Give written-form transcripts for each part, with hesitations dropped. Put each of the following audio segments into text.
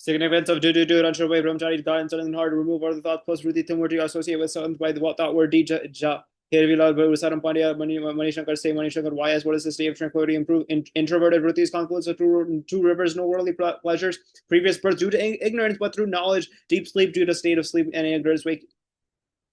Significance of do unsure way Brahmachari guidance something hard to remove all the thoughts plus Ruti Timurti associated with something by the thought word D ja. Here we love Saram Pandya, Mani Shankar say Mani Shankar, why as what is the state of tranquility improve introverted Ruti's confluence of two rivers, no worldly pleasures, previous birth due to ignorance, but through knowledge, deep sleep due to state of sleep and ignorance,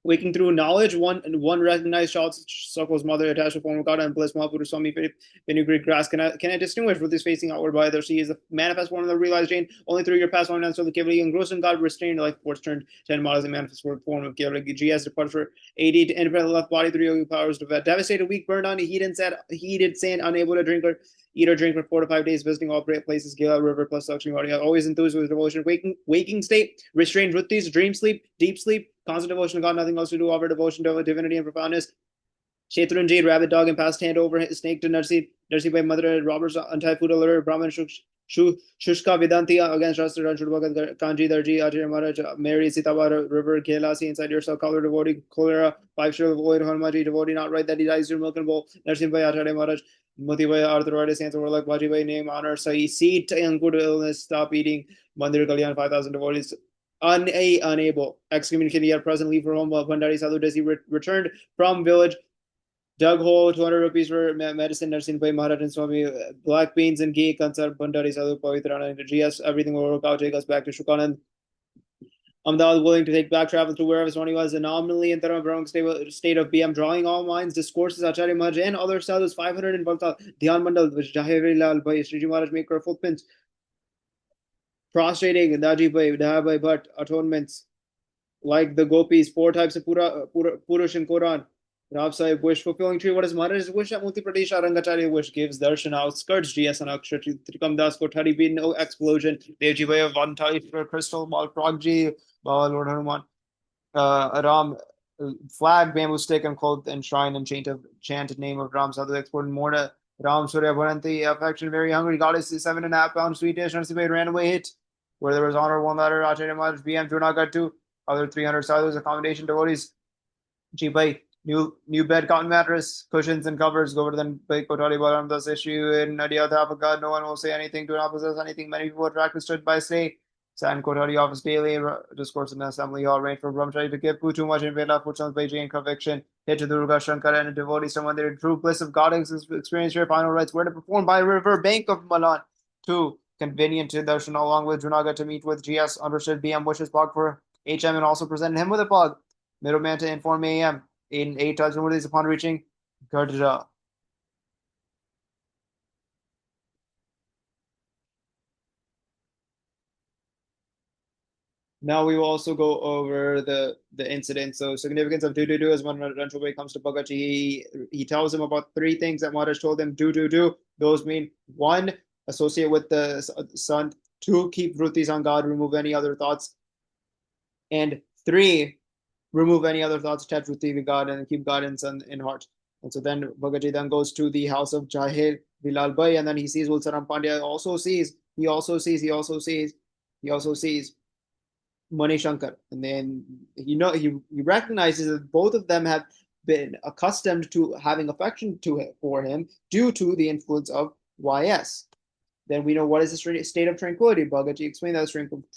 waking through knowledge, one recognized child circles mother attached to form of God and bliss Mahapuruष Swami Greek grass. Can I distinguish with this facing outward by other? She is the manifest form of the realized Jane. Only through your past one answer the Kivali engrossed in God restrained like force turned 10 miles and manifest form of Kivali. GS departs for 80 to independent left body, three yogi powers to vet. Devastated, weak, burned on, heated sand, unable to drink or eat or drink for 4 to 5 days, visiting all great places, Gila River plus Lakshmi Wadi. Always enthused with devotion, waking state, restrained vrittis, dream sleep, deep sleep, constant devotion to God, nothing else to do, offer devotion to divinity and profoundness. Shetrunjit, rabbit dog, and passed hand over snake to Narsi by mother, robbers, anti-food alert, Brahman, Shushka Vedanti against Rasta Ranchurbaga, Kanji, Darji, Ajay Maharaj, Mary, Sitawara, River, Kelasi, inside yourself, color devotee, cholera, 5 share of oil, Hanumaji, devotee, not right that he dies your milk and bowl, Narsim by Acharya Maharaj, Mati by arthritis, answer were like Vaji by name, honor, Sai, seat, and good illness, stop eating, Mandir Kalyan, 5,000 devotees. Unable, excommunicated yet present, leave for home. Bhandari Sadhu Desi returned from village, dug hole, 200 rupees for medicine, nursing by Maharaj and Swami, black beans and ghee, Kansar, Bhandari Sadhu, Pavitrana, and GS, everything will work out, take us back to Shukanand. Ahmedabad willing to take back travel to wherever Swami was, anomaly in Taram state of BM, drawing all minds, discourses, Acharya Maharaj, and other sadhus, 500 in Bhakta, Dhyan Mandal, which Jahiri Lal by Sriji Maharaj make her footprints, prostrating, Daji by Dahabai Bhatt, atonements, like the gopis, 4 types of Purush in Quran. Rav Sahib wish fulfilling tree. What is Maharaj's wish at Multi Pradesh? Arangacharya wish gives darshan outskirts. GS and Akshar Trikam Das Kothari be no explosion. Devji Bhai of one type for crystal ball progji. Baba Lord Hanuman. Ram flag, bamboo stick, and clothed and shrine and chanted name of Ram Sadhu export Morta. Ram Surya Bharanti affection very hungry goddess 7.5 pound sweet dish. Narsi ran away hit where there was honor one letter. Acharya Maharaj BM Junagadh 2. Other 300 sadhus, accommodation devotees. Cheap new bed, cotton mattress, cushions and covers. Govardhan Bhai Kotari Balaram Das issue in Nadia Thapaka. No one will say anything, do not possess anything. Many people attracted stood by say. San Kotari office daily, discourse in the assembly hall, rain for Brahmachari to give too much in Veda, put some Beijing and conviction, hit to Durga Shankara and a devotee, someone their true bliss of God experience your final rites, where to perform by river bank of Malan. 2. Convenient to darshan along with Junaga to meet with GS, understood BM wishes blog for HM and also presented him with a plug. Middleman to inform AM in 8 times more days upon reaching Gardra. Now we will also go over the incident. So significance of do is when Ranchobhai comes to Bhagaji, he tells him about 3 things that Maharaj told him do. Those mean 1, associate with the sun, 2, keep vrutis on God, remove any other thoughts, and 3, remove any other thoughts attached with God and keep God in heart. And so then Bhagaji then goes to the house of Jahir Bilal Bhai, and then he sees Ulsaram Pandya he also sees Mani Shankar. And then he recognizes that both of them have been accustomed to having affection for him due to the influence of YS. Then we know what is the state of tranquility. Bhagaji explained that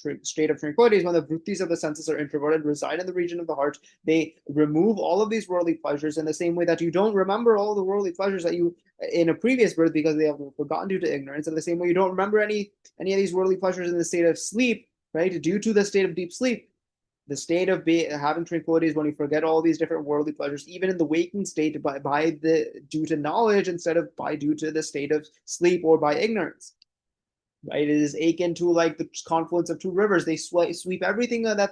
the state of tranquility is when the vrittis of the senses are introverted, reside in the region of the heart. They remove all of these worldly pleasures in the same way that you don't remember all the worldly pleasures that you in a previous birth because they have forgotten due to ignorance. In the same way, you don't remember any of these worldly pleasures in the state of sleep, right? Due to the state of deep sleep. The state of having tranquility is when you forget all these different worldly pleasures, even in the waking state, due to knowledge instead of due to the state of sleep or by ignorance. Right, it is akin to like the confluence of 2 rivers. They sweep everything that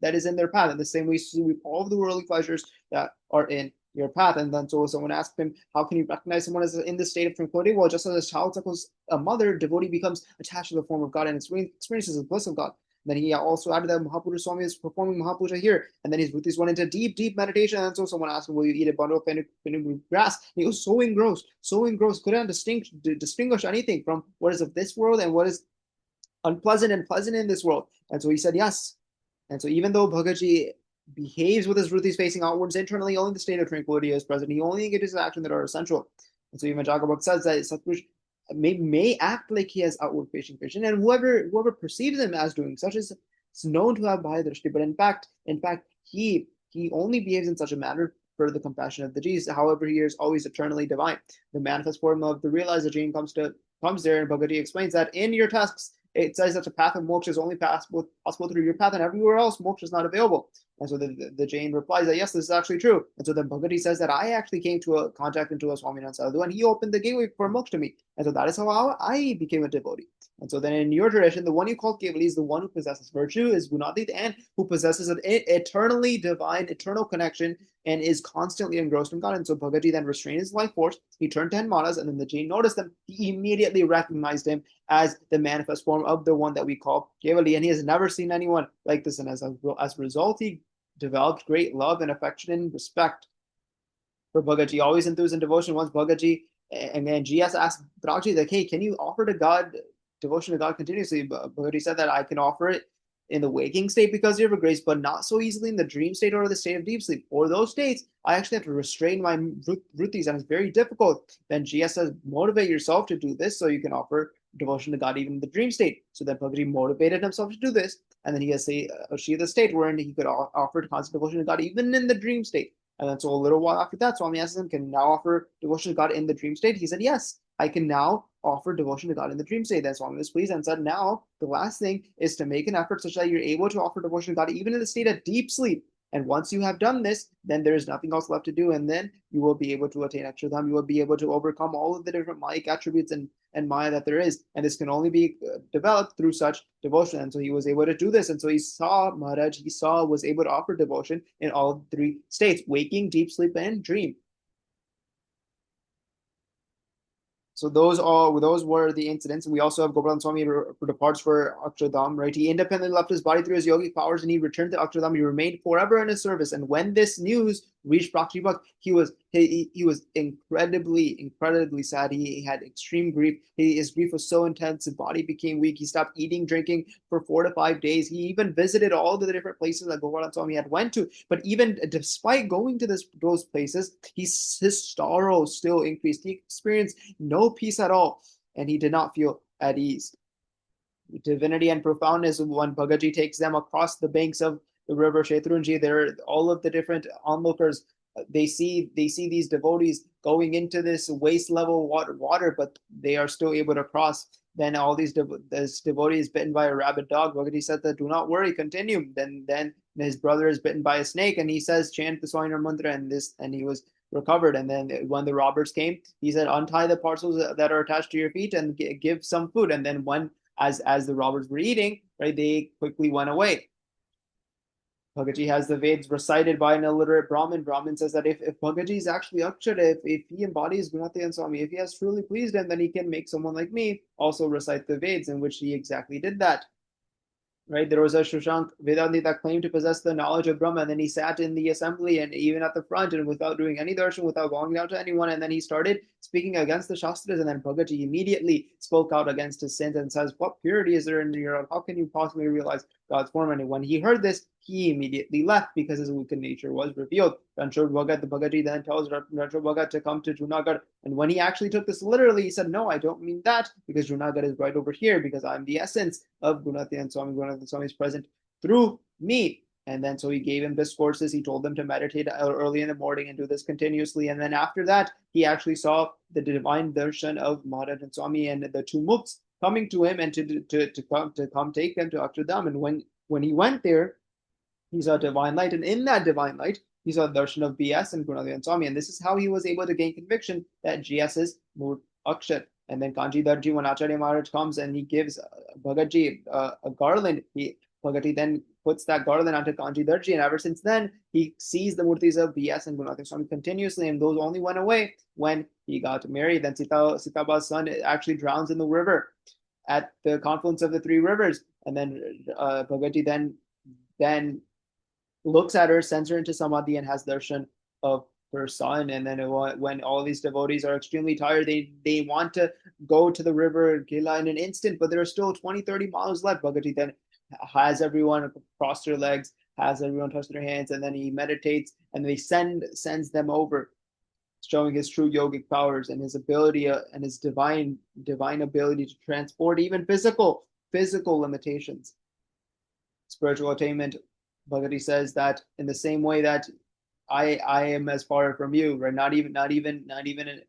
is in their path. In the same way, sweep all of the worldly pleasures that are in your path. And then so someone asked him, how can you recognize someone as in the state of tranquility? Well, just as a child circles a mother, devotee becomes attached to the form of God and experiences the bliss of God. Then he also added that Mahapuruष Swami is performing Mahapuja here. And then his vrittis went into deep meditation. And so someone asked him, will you eat a bundle of fenugreek grass? And he was so engrossed, couldn't distinguish anything from what is of this world and what is unpleasant and pleasant in this world. And so he said yes. And so even though Bhagaji behaves with his vrittis facing outwards, internally only the state of tranquility is present. He only engages in actions that are essential. And so even Jagabhak says that Satpurush may act like he has outward facing vision, and whoever perceives him as doing such is known to have Bahya Drishti, but in fact, he only behaves in such a manner for the compassion of the Jis. However, he is always eternally divine. The manifest form of the realized Jinn comes there, and Bhagavad Gita explains that in your tasks, it says that the path of moksha is only possible through your path, and everywhere else, moksha is not available. And so the Jain replies that yes, this is actually true. And so then Bhagavad Gita says that I actually came to a contact into a Swaminathan Sadhu, and he opened the gateway for moksha to me. And so that is how I became a devotee. And so then in your tradition, the one you call Kevali is the one who possesses virtue, is Gunadit, and who possesses an eternally divine, eternal connection and is constantly engrossed in God. And so Bhagaji then restrained his life force. He turned 10 manas, and then the Jain noticed him. He immediately recognized him as the manifest form of the one that we call Kevali. And he has never seen anyone like this. And as a result, he developed great love and affection and respect for Bhagaji, always enthused in devotion. Once Bhagaji and then GS asked Bhagaji, like, hey, can you offer to God devotion to God continuously? Bhagaji said that I can offer it in the waking state because of your grace, but not so easily in the dream state or the state of deep sleep. For those states, I actually have to restrain my vrittis, and it's very difficult. Then GS says, motivate yourself to do this so you can offer devotion to God even in the dream state. So then Bhagaji motivated himself to do this, and then he has achieved the state wherein he could offer constant devotion to God even in the dream state. And then so a little while after that, Swami asked him, can you now offer devotion to God in the dream state? He said, yes, I can now offer devotion to God in the dream state. Then Swami was pleased and said, now the last thing is to make an effort such that you're able to offer devotion to God even in the state of deep sleep. And once you have done this, then there is nothing else left to do. And then you will be able to attain Akshardham. You will be able to overcome all of the different Mayic attributes and Maya that there is. And this can only be developed through such devotion. And so he was able to do this. And so he saw Maharaj, was able to offer devotion in all three states, waking, deep sleep, and dream. So those were the incidents. We also have Gopal Swami who departs for Akshardham, right? He independently left his body through his yogic powers and he returned to Akshardham. He remained forever in his service. And when this news reached Prakshi Bhakt, he was incredibly sad. He had extreme grief. His grief was so intense, his body became weak. He stopped eating, drinking for 4 to 5 days. He even visited all the different places that Gopal Swami had went to. But even despite going to those places, his sorrow still increased. He experienced no peace at all, and he did not feel at ease. Divinity and profoundness, when Bhagaji takes them across the banks of the river Shetharunji, there all of the different onlookers, they see these devotees going into this waist level water, but they are still able to cross. Then all these devotees bitten by a rabid dog. Bhagaji said that do not worry, continue. Then his brother is bitten by a snake, and he says chant the Swaminarayan mantra, and he was recovered. And then when the robbers came, he said untie the parcels that are attached to your feet and give some food. And then when as the robbers were eating, right, they quickly went away. Bhagaji has the Veds recited by an illiterate Brahmin. Brahmin says that if Bhagaji is actually Akshara, if he embodies Gunadhyan Swami, if he has truly pleased him, then he can make someone like me also recite the Veds, in which he exactly did that. Right, there was a Shashank Vedanti that claimed to possess the knowledge of Brahma, and then he sat in the assembly and even at the front and without doing any darshan, without bowing down to anyone, and then he started speaking against the Shastras, and then Bhagaji immediately spoke out against his sins and says, what purity is there in your life? How can you possibly realize God's form? And when he heard this, he immediately left because his wicked nature was revealed. Ranchod Bhagat, the Bhagaji then tells Ranchod Bhagat to come to Junagadh. And when he actually took this literally, he said, no, I don't mean that, because Junagadh is right over here, because I'm the essence of Gunadhyan Swami. Gunadhyan Swami is present through me. And then so he gave him discourses. He told them to meditate early in the morning and do this continuously. And then after that, he actually saw the divine darshan of Maharaj and Swami and the two mukts coming to him and to come take them to Akshardham. And when he went there, he saw divine light, and in that divine light, he saw the darshan of BS and Gunadhyan Swami, and this is how he was able to gain conviction that GS is Mur Akshat. And then Kanji Darji, when Acharya Maharaj comes and he gives Bhagaji a garland, Bhagaji then puts that garland onto Kanji Darji, and ever since then, he sees the murtis of BS and Gunadhyan Swami continuously, and those only went away when he got married. Then Sitaba's son actually drowns in the river at the confluence of the three rivers, and then Bhagaji then looks at her, sends her into samadhi, and has darshan of her son. And then when all these devotees are extremely tired, they want to go to the river Gila in an instant, but there are still 20-30 miles left. Bhagaji then has everyone cross their legs, has everyone touch their hands, and then he meditates, and they sends them over showing his true yogic powers and his ability and his divine ability to transport even physical limitations. Spiritual attainment, Bhagavad says that in the same way that I am as far from you, right? Not even an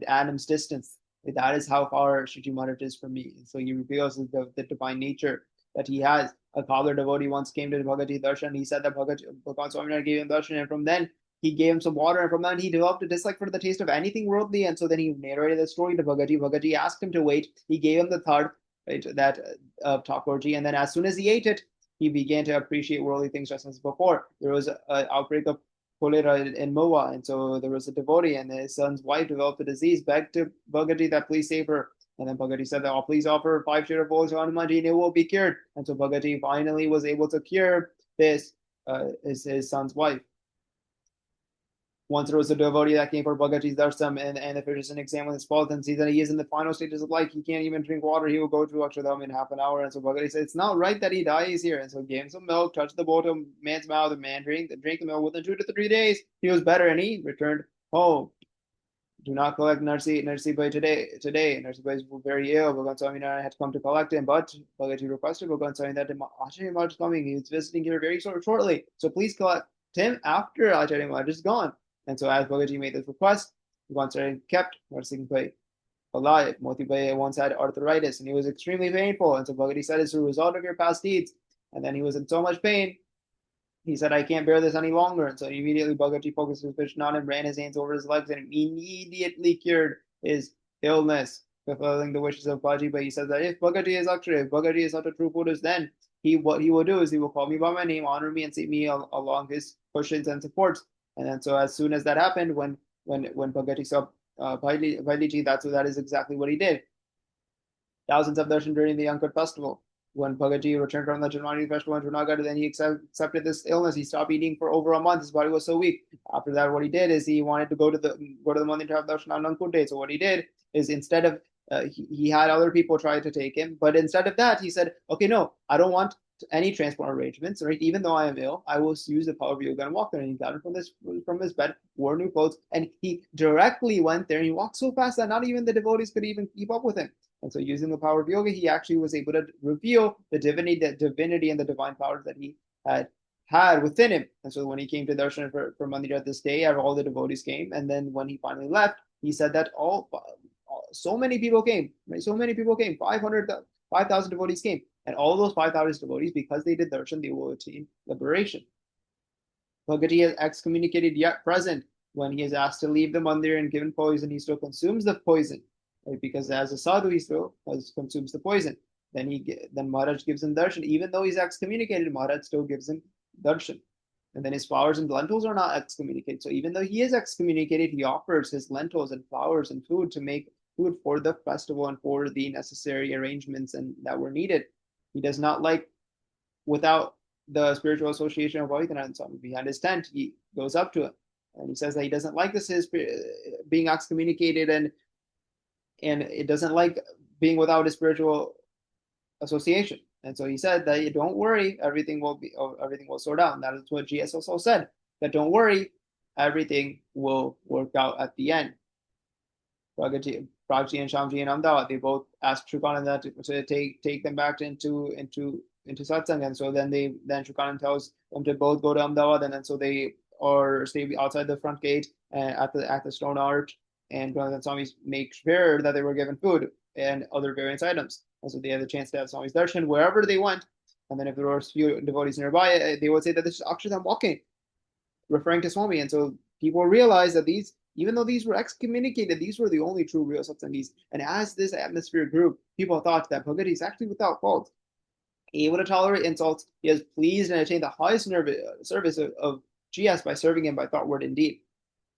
atom's distance. That is how far Shiji Maharaj is from me. And so he reveals the divine nature that he has. A cobbler devotee once came to Bhagavad Darshan. He said that Bhagavan Swaminarayan gave him darshan, and from then he gave him some water, and from then he developed a dislike for the taste of anything worldly. And so then he narrated the story to Bhagavan. Bhagavan asked him to wait. He gave him the third, right, that of Thakurji, and then as soon as he ate it, he began to appreciate worldly things just as before. There was an outbreak of cholera in Moa, and so there was a devotee, and his son's wife developed a disease, begged to Bhagavan that please save her. And then Bhagavan said that, oh, please offer 5 share of bowls to Hanumanji and it will be cured. And so Bhagavan finally was able to cure this, his son's wife. Once there was a devotee that came for Bhagavan's darshan, and the physician examined his pulse and sees that he is in the final stages of life. He can't even drink water. He will go to Akshardham in half an hour. And so Bhagavan said, it's not right that he dies here. And so gave him some milk, touched the bowl to a man's mouth. The man drank the milk. Within 2 to 3 days, he was better and he returned home. Do not collect Narsi Bhai today. Narsi Bhai is very ill. Bhagavan Swaminarayan had to come to collect him, but Bhagavan requested Bhagavan Swaminarayan that Acharya Maharaj is coming. He's visiting here very shortly. So please collect him after Acharya Maharaj is gone. And so as Bhagavan made this request, Bhagavan Swaminarayan kept Narsi Bhai alive. Moti Bhai once had arthritis and he was extremely painful. And so Bhagavan said, it's a result of your past deeds. And then he was in so much pain. He said, I can't bear this any longer. And so immediately Bhagavan focused his vision on him, ran his hands over his legs, and immediately cured his illness, fulfilling the wishes of Bhaji. But he says that if Bhagavan is Akshara, if Bhagavan is not a true Buddhist, then what he will do is he will call me by my name, honor me, and seat me along his cushions and supports. And then so as soon as that happened, when Bhagavan saw Bhailiji, that is exactly what he did. Thousands of darshan during the Ankut festival. When Bhagavan returned from the Janmani festival in Junagadh, then he accepted this illness. He stopped eating for over a month. His body was so weak. After that, what he did is he wanted to go to the mandir to have darshan on Ankut day. So what he did is instead of he had other people try to take him, but instead of that, he said, "Okay, no, I don't want any transport arrangements. Right? Even though I am ill, I will use the power of yoga and walk there." And he got him from his bed, wore new clothes, and he directly went there. And he walked so fast that not even the devotees could even keep up with him. And so using the power of yoga, he actually was able to reveal the divinity and the divine powers that he had within him. And so when he came to darshan for Mandira this day, all the devotees came. And then when he finally left, he said that so many people came, right? So many people came, 5,000 devotees came. And all those 5,000 devotees, because they did darshan, they will attain liberation. Bhagati is excommunicated yet present. When he is asked to leave the mandir and given poison, he still consumes the poison. Right? Because as a sadhu, he still consumes the poison. Then Maharaj gives him darshan. Even though he's excommunicated, Maharaj still gives him darshan. And then his flowers and lentils are not excommunicated. So even though he is excommunicated, he offers his lentils and flowers and food to make food for the festival and for the necessary arrangements and that were needed. He does not like, without the spiritual association of Bhavithananda Swami behind his tent, he goes up to him and he says that he doesn't like this, his being excommunicated, and it doesn't like being without a spiritual association. And so he said that don't worry, everything will sort out. And that is what GS also said, that don't worry, everything will work out at the end. Pragati and Shamji and Ahmedabad, they both asked Shukananda to take them back into satsang. And so then Shukananda tells them to both go to Ahmedabad, and then so they or stay outside the front gate at the stone arch. And Granathan Swamis make sure that they were given food and other various items. And so they had the chance to have Swami's darshan wherever they went. And then if there were a few devotees nearby, they would say that this is Akshardham walking, referring to Swami. And so people realized that even though these were excommunicated, these were the only true real satsangis. And as this atmosphere grew, people thought that Bhagavad is actually without fault, able to tolerate insults. He is pleased and attained the highest service of GS by serving him by thought, word, and deed.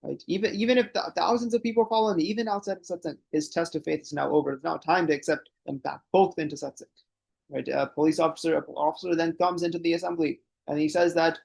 Right? Even if thousands of people follow him, even outside of satsang, his test of faith is now over. It's now time to accept them back both into satsang. Right? A police officer then comes into the assembly and he says that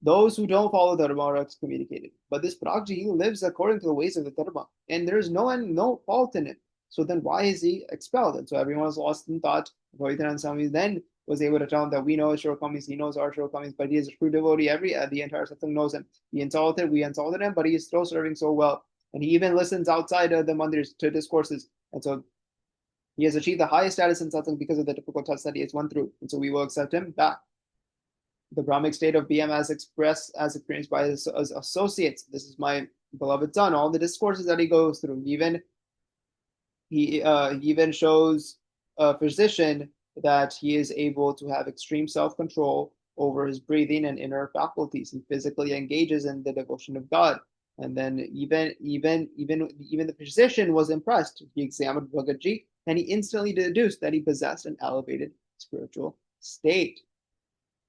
those who don't follow the dharma are excommunicated. But this Pragji, he lives according to the ways of the dharma, and there's no fault in it. So then why is he expelled? And so everyone was lost in thought. Bhavithananda Swami then was able to tell him that we know his shortcomings, he knows our shortcomings, but he is a true devotee. The entire satsang knows him. We insulted him, but he is still serving so well. And he even listens outside of the mandirs to discourses. And so he has achieved the highest status in satsang because of the difficult tests that he has went through. And so we will accept him back. The Brahmic state of BM as experienced by his associates. This is my beloved son. All the discourses that he goes through, he even shows a physician that he is able to have extreme self-control over his breathing and inner faculties. He physically engages in the devotion of God. And then even the physician was impressed. He examined Bhagaji and he instantly deduced that he possessed an elevated spiritual state.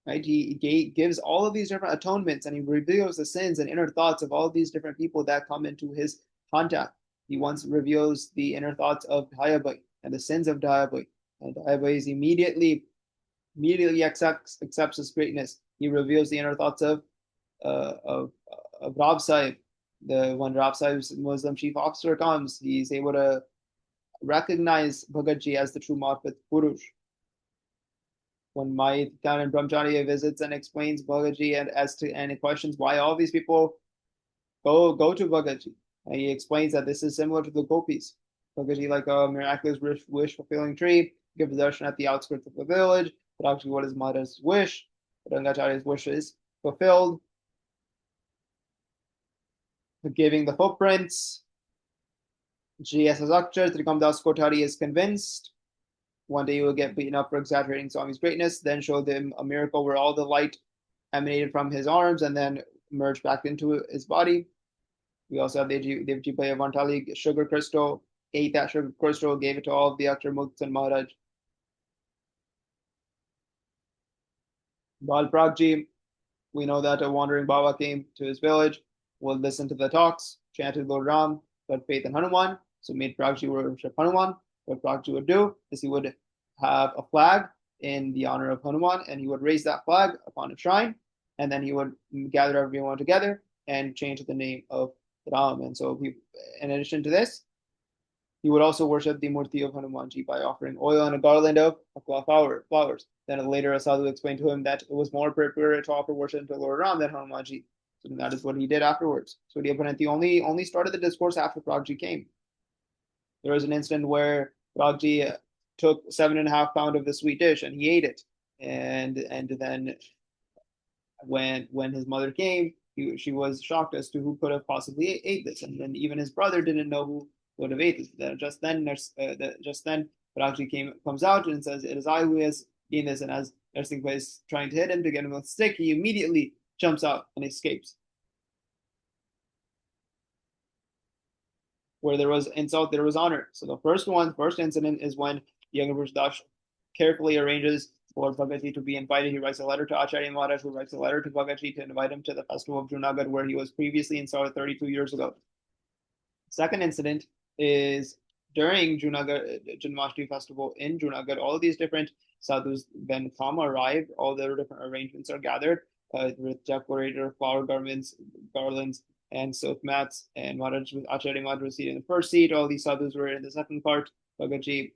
Right? He gives all of these different atonements and he reveals the sins and inner thoughts of all of these different people that come into his contact. He once reveals the inner thoughts of Dayabai and the sins of Dayabai. And Dayabai is immediately accepts his greatness. He reveals the inner thoughts of Rab Sahib. When Rab Sahib's Muslim chief officer comes, he's able to recognize Bhagatji as the true Marpat Purush. When Mahit Khan and Brahmacharya visits and explains Bhagaji and questions why all these people go to Bhagaji, and he explains that this is similar to the gopis. Bhagaji, like a miraculous wish fulfilling tree, gives darshan at the outskirts of the village. But actually, what is Madha's wish? Rangacharya's wish is fulfilled. Giving the footprints. G.S. Akshar, Trikam Das Kothari is convinced. One day he will get beaten up for exaggerating Swami's greatness, then show them a miracle where all the light emanated from his arms and then merged back into his body. We also have Devji Bhai Vantali sugar crystal, ate that sugar crystal, gave it to all of the Akshar Mukts and Maharaj. Bal Pragji, we know that a wandering Baba came to his village, would listen to the talks, chanted Lord Ram, got faith in Hanuman, so made Pragji worship Hanuman. What Pragji would do is he would have a flag in the honor of Hanuman, and he would raise that flag upon a shrine, and then he would gather everyone together and change the name of Ram. And so, in addition to this, he would also worship the Murti of Hanumanji by offering oil and a garland of flowers. Then later, a sadhu explained to him that it was more appropriate to offer worship to Lord Ram than Hanumanji. So that is what he did afterwards. So the Abhinanti only started the discourse after Pragji came. There was an incident where Pragji took 7.5 pounds of the sweet dish and he ate it. And then when his mother came, she was shocked as to who could have possibly ate this. And then even his brother didn't know who would have ate this. Just then Pragji comes out and says, "It is I who has eaten this." And as Narsingh is trying to hit him to get him with a stick, he immediately jumps out and escapes. Where there was insult, there was honor. So the first incident is when younger Bruce Das carefully arranges for Bhagaji to be invited. He writes a letter to Acharya Maharaj, who writes a letter to Bhagaji to invite him to the festival of Junagadh, where he was previously installed 32 years ago. Second incident is during Junagadh Janmashtami festival in Junagadh. All of these different sadhus, when Kama arrived, all the different arrangements are gathered with decorated flower garlands, and silk mats, and Maharaj with Acharya Maharaj was seated in the first seat. All these sadhus were in the second cart. Bhagaji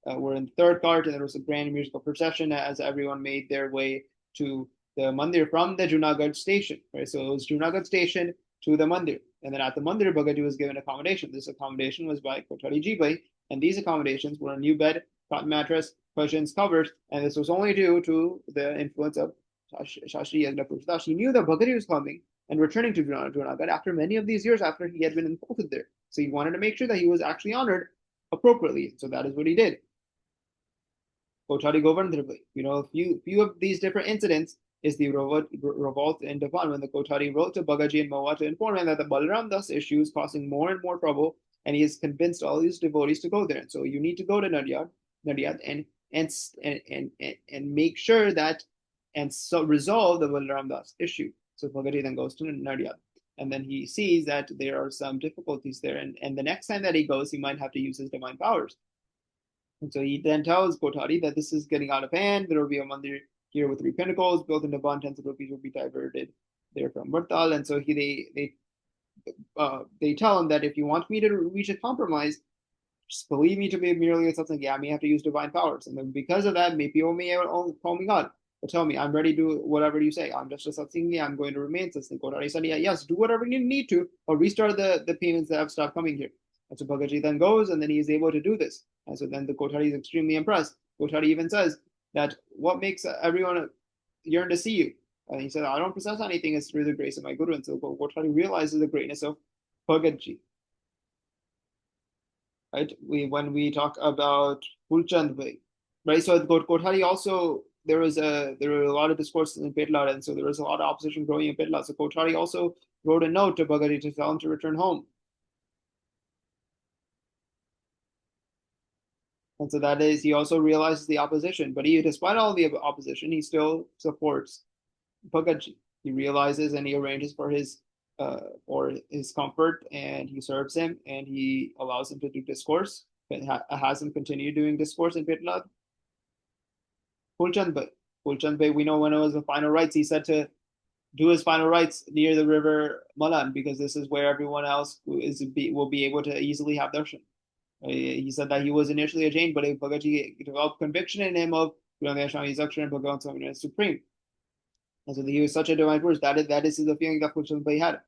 were in the third cart, and there was a grand musical procession as everyone made their way to the mandir from the Junagadh station. Right, so it was Junagadh station to the mandir, and then at the mandir, Bhagaji was given accommodation. This accommodation was by Kothari Jibai, and these accommodations were a new bed, cotton mattress, cushions, covers, and this was only due to the influence of Shastri Yagna Purush. He knew that Bhagaji was coming and returning to Junagadh after many of these years after he had been imported there. So he wanted to make sure that he was actually honored appropriately. So that is what he did. Kothari Govardhan, few of these different incidents is the revolt in Davan when the Kothari wrote to Bhagaji and Mawa to inform him that the Balaram Das issue is causing more and more trouble, and he has convinced all these devotees to go there. And so you need to go to Nadiad and make sure that and so resolve the Balaram Das issue. So Bhagaji then goes to Nadiad, and then he sees that there are some difficulties there, and the next time that he goes, he might have to use his divine powers. And so he then tells Kothari that this is getting out of hand. There will be a mandir here with 3 pinnacles built in Daban. 10 rupees will be diverted there from Murtal. And so they tell him that if you want me to reach a compromise, just believe me to be merely something. Yeah, I may have to use divine powers, and then because of that, maybe people may call me God. But tell me, I'm ready to do whatever you say. I'm just a Satsang. I'm going to remain Satsang. Kothari said, yeah, yes, do whatever you need to, or restart the payments that have stopped coming here. And so Bhagaji then goes, and then he is able to do this. And so then the Kothari is extremely impressed. Kothari even says that what makes everyone yearn to see you. And he said, I don't possess anything, it's through the grace of my Guru. And so Kothari realizes the greatness of Bhagaji. Right? When we talk about Fulchand Bhai, right? So Kothari also there were a lot of discourses in Petla, and so there was a lot of opposition growing in Petla. So Kothari also wrote a note to Bhagaji to tell him to return home. And so that is, he also realizes the opposition, but despite all the opposition, he still supports Bhagaji. He realizes and he arranges for his comfort, and he serves him, and he allows him to do discourse, and has him continue doing discourse in Pitlad. Fulchand Bhai. Fulchand Bhai, we know when it was the final rites, he said to do his final rites near the river Malan, because this is where everyone else will be able to easily have darshan. He said that he was initially a Jain, but Bhagaji developed conviction in him of Yakshan and Bhagavan Swami is supreme. And so he was such a divine force. That is the feeling that Fulchand Bhai had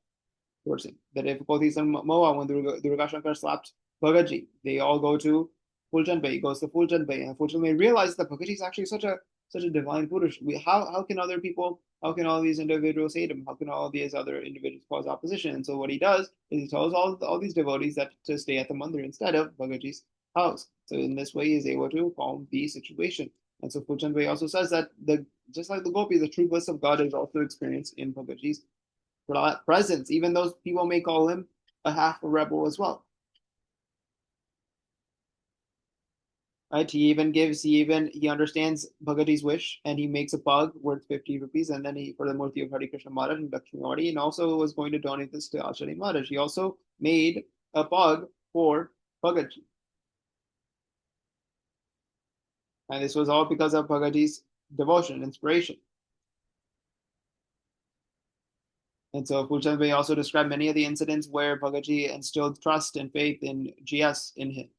towards him. The difficulties in Moa when Durga Shankar slapped Bhagaji, they all go to Fulchand Bhai. He goes to Fulchand Bhai, and Fulchand Bhai realizes that Bhagaji is actually such a divine Purush. How can other people, how can all these individuals hate him? How can all these other individuals cause opposition? And so what he does is he tells all these devotees that to stay at the mandir instead of Bhagaji's house. So in this way, he's able to calm the situation. And so Fulchand Bhai also says that just like the gopi, the true bliss of God is also experienced in Bhagaji's presence, even though people may call him a half a rebel as well. Right? He understands Bhagaji's wish, and he makes a pug worth 50 rupees, and then he for the Murti of Hari Krishna Maharaj and Lakshmi, and also was going to donate this to Acharya Maharaj. He also made a pug for Bhagaji. And this was all because of Bhagaji's devotion and inspiration. And so Fulchand Bhai also described many of the incidents where Bhagaji instilled trust and faith in GS in him.